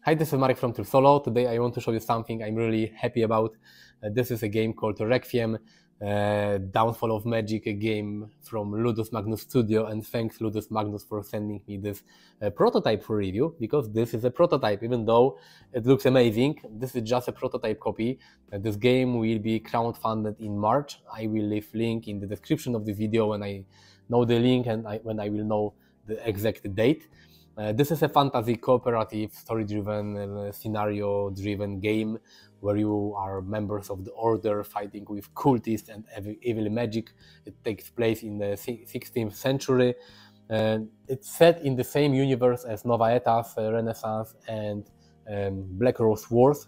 Hi, this is Marek from Tryb Solo. Today I want to show you something I'm really happy about. This is a game called Requiem, Downfall of Magic, a game from Ludus Magnus Studio, and thanks Ludus Magnus for sending me this prototype for review, because this is a prototype. Even though it looks amazing, this is just a prototype copy. This game will be crowdfunded in March. I will leave link in the description of the video when I know the link and when I will know the exact date. This is a fantasy, cooperative, story-driven, scenario-driven game where you are members of the Order fighting with cultists and evil magic. It takes place in the 16th century. It's set in the same universe as Nova Aetas, Renaissance, and Black Rose Wars.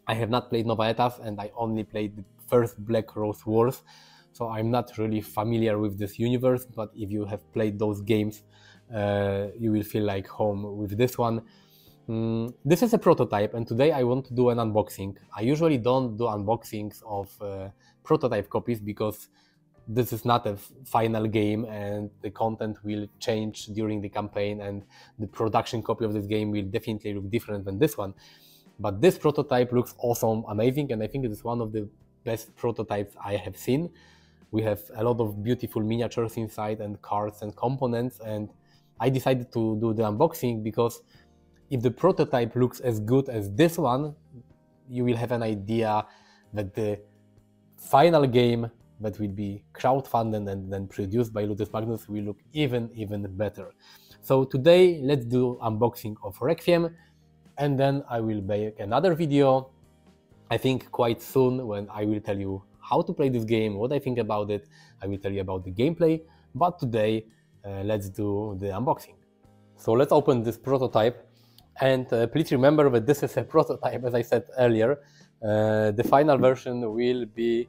I have not played Nova Aetas, and I only played the first Black Rose Wars, so I'm not really familiar with this universe, but if you have played those games, you will feel like home with this one. This is a prototype, and today I want to do an unboxing. I usually don't do unboxings of prototype copies because this is not a final game and the content will change during the campaign, and the production copy of this game will definitely look different than this one. But this prototype looks awesome, amazing, and I think it is one of the best prototypes I have seen. We have a lot of beautiful miniatures inside and cards and components, and I decided to do the unboxing because if the prototype looks as good as this one, you will have an idea that the final game that will be crowdfunded and then produced by Ludus Magnus will look even better. So today let's do unboxing of Requiem, and then I will make another video, I think quite soon, when I will tell you how to play this game, what I think about it. I will tell you about the gameplay, but today let's do the unboxing. So let's open this prototype, and please remember that this is a prototype, as I said earlier. The final version will be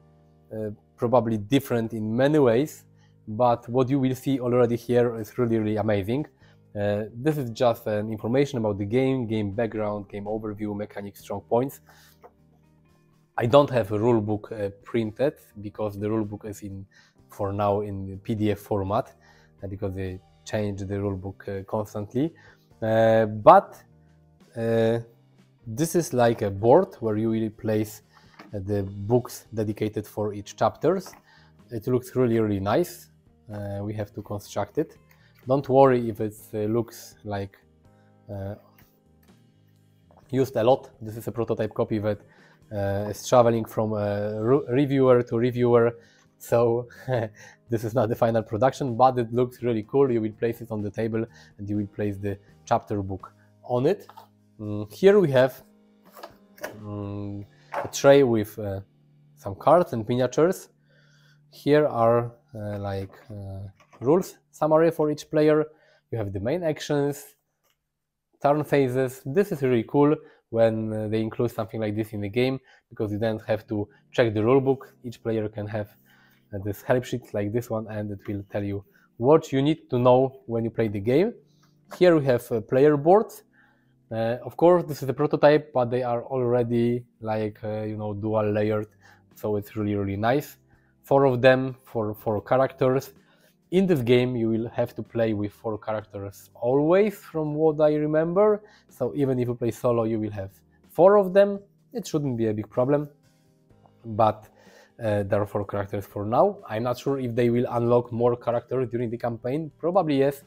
probably different in many ways, but what you will see already here is really amazing. This is just information about the game background, game overview, mechanics, strong points. I don't have a rulebook printed because the rulebook is for now in PDF format, because they change the rulebook constantly. But this is like a board where you will place the books dedicated for each chapters. It looks really nice. We have to construct it. Don't worry if it looks like used a lot. This is a prototype copy that is traveling from reviewer to reviewer, so this is not the final production, but it looks really cool. You will place it on the table and you will place the chapter book on it. Here we have a tray with some cards and miniatures. Here are rules summary for each player. You have the main actions, turn phases. This is really cool when they include something like this in the game, because you don't have to check the rulebook. Each player can have this help sheet like this one, and it will tell you what you need to know when you play the game. Here we have player boards. Of course, this is a prototype, but they are already dual layered, so it's really nice. 4 of them for 4 characters. In this game, you will have to play with 4 characters always, from what I remember. So even if you play solo, you will have 4 of them. It shouldn't be a big problem, but there are 4 characters for now. I'm not sure if they will unlock more characters during the campaign. Probably yes.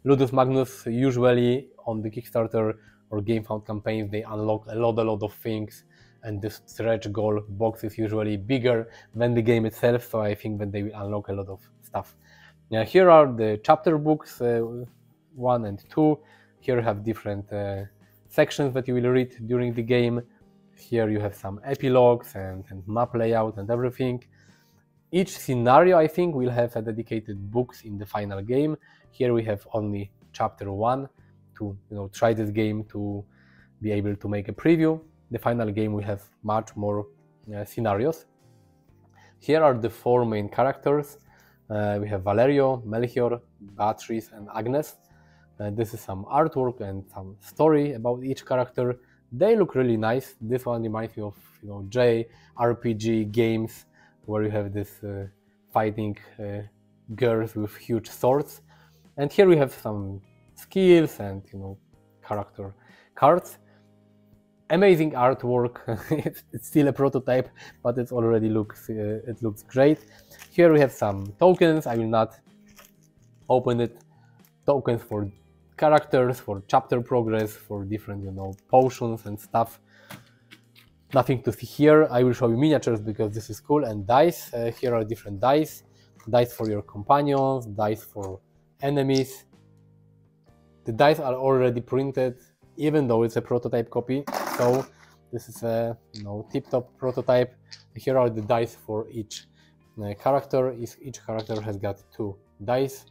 Ludus Magnus usually on the Kickstarter or GameFound campaigns, they unlock a lot of things, and the stretch goal box is usually bigger than the game itself, so I think that they will unlock a lot of stuff. Now, here are the chapter books 1 and 2. Here you have different sections that you will read during the game. Here you have some epilogues and map layout and everything. Each scenario, I think, will have a dedicated books in the final game. Here we have only chapter 1 to try this game, to be able to make a preview. The final game will have much more scenarios. Here are the 4 main characters. We have Valerio, Melchior, Beatrice, and Agnes. This is some artwork and some story about each character. They look really nice. This one reminds me of JRPG games where you have this fighting girls with huge swords. And here we have some skills and character cards. Amazing artwork. It's still a prototype, but it already looks great. Here we have some tokens. I will not open it. Tokens for characters, for chapter progress, for different, you know, potions and stuff. Nothing to see here. I will show you miniatures because this is cool, and dice. Here are different dice. Dice for your companions, dice for enemies. The dice are already printed, even though it's a prototype copy. So this is a, you know, tip-top prototype. Here are the dice for each character. Each character has got 2 dice.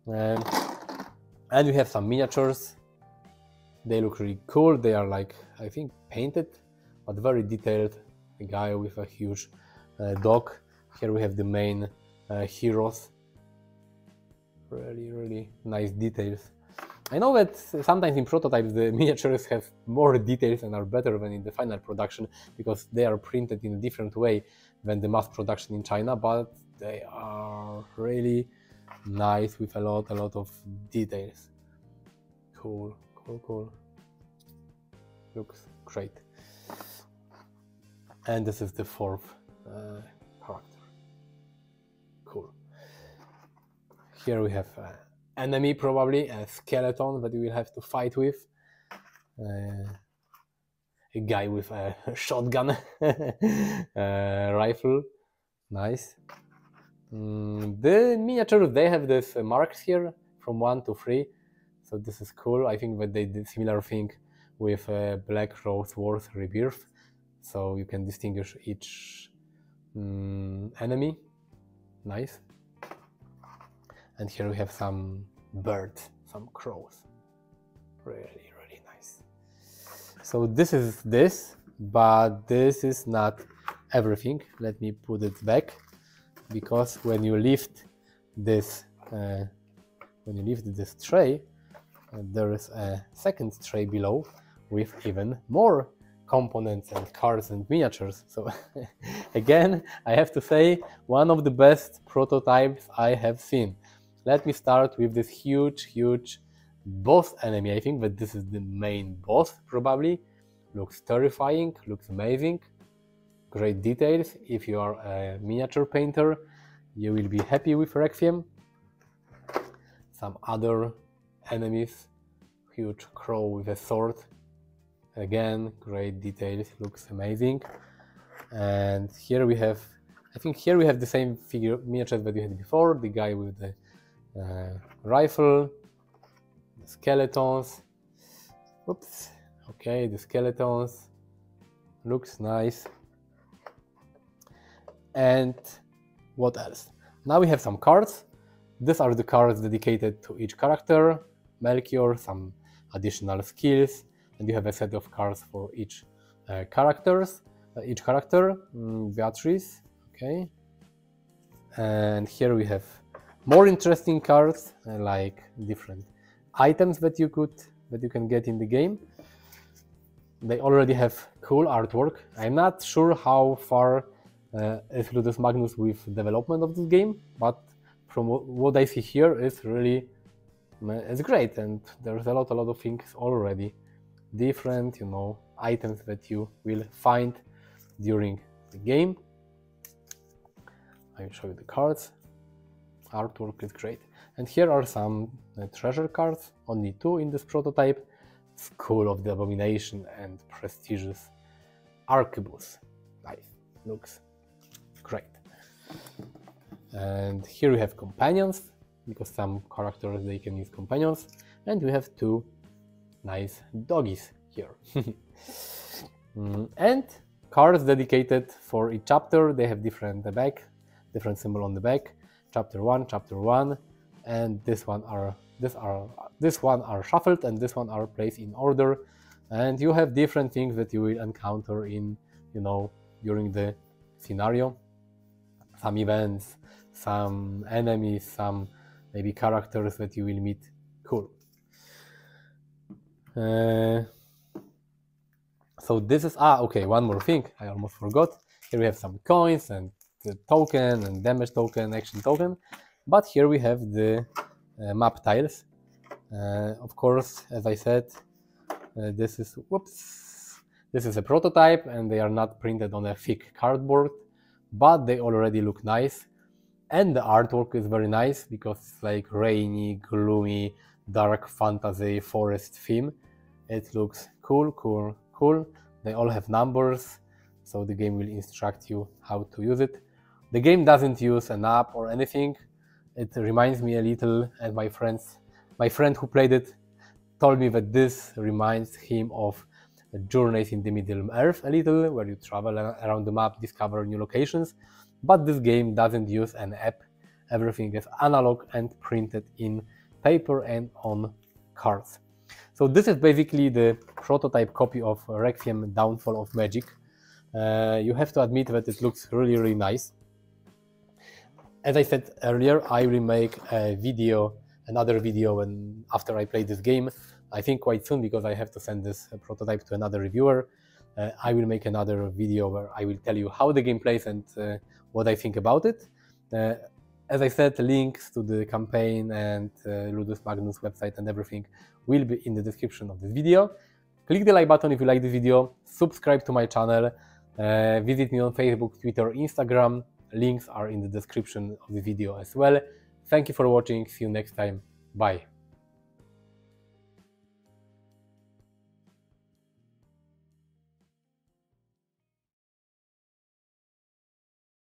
And we have some miniatures. They look really cool. They are like, I think, painted, but very detailed. A guy with a huge dog. Here we have the main heroes. Really, really nice details. I know that sometimes in prototypes the miniatures have more details and are better than in the final production because they are printed in a different way than the mass production in China, but they are really nice with a lot of details. Cool. Looks great. And this is the 4th character. Cool. Here we have enemy, probably a skeleton that you will have to fight with. A guy with a shotgun rifle. Nice. The miniatures, they have this marks here from 1 to 3, so this is cool. I think that they did similar thing with Black Rose Wars Rebirth, so you can distinguish each enemy. Nice. And here we have some birds, some crows. Really, really nice. So this is this, but this is not everything. Let me put it back, because when you lift this tray, there is a second tray below with even more components and cards and miniatures. So again, I have to say, one of the best prototypes I have seen. Let me start with this huge boss enemy. I think that this is the main boss, probably. Looks terrifying, looks amazing. Great details. If you are a miniature painter, you will be happy with Requiem. Some other enemies. Huge crow with a sword. Again, great details, looks amazing. And here we have, I think here we have the same figure miniatures that we had before. The guy with the rifle, the skeletons. Oops. Okay, the skeletons. Looks nice. And what else? Now we have some cards. These are the cards dedicated to each character. Melchior, some additional skills, and you have a set of cards for each character. Beatrice, okay. And here we have more interesting cards, like different items that you can get in the game. They already have cool artwork. I'm not sure how far is Ludus Magnus with development of this game, but from what I see here, it's really great, and there's a lot of things already. Different, you know, items that you will find during the game. I will show you the cards. Artwork is great. And here are some treasure cards, only 2 in this prototype. School of the Abomination and prestigious Arquebus. Nice, looks great. And here we have companions, because some characters, they can use companions. And we have 2 nice doggies here. And cards dedicated for each chapter. They have different symbol on the back. Chapter 1, and this one are shuffled, and this one are placed in order. And you have different things that you will encounter in, you know, during the scenario. Some events, some enemies, some maybe characters that you will meet. Cool. So this is okay, one more thing I almost forgot. Here we have some coins and the token and damage token, action token, but here we have the map tiles. Of course, as I said, this This is a prototype and they are not printed on a thick cardboard, but they already look nice. And the artwork is very nice because it's like rainy, gloomy, dark fantasy forest theme. It looks cool, cool, cool. They all have numbers, so the game will instruct you how to use it. The game doesn't use an app or anything. It reminds me a little, and my friend who played it told me that this reminds him of Journeys in the Middle Earth a little, where you travel around the map, discover new locations. But this game doesn't use an app. Everything is analog and printed in paper and on cards. So this is basically the prototype copy of Requiem Downfall of Magic. You have to admit that it looks really, really nice. As I said earlier, I will make another video after I play this game. I think quite soon, because I have to send this prototype to another reviewer. I will make another video where I will tell you how the game plays and what I think about it. As I said, links to the campaign and Ludus Magnus website and everything will be in the description of this video. Click the like button if you like this video, subscribe to my channel, visit me on Facebook, Twitter, Instagram. Links are in the description of the video as well. Thank you for watching, see you next time, bye.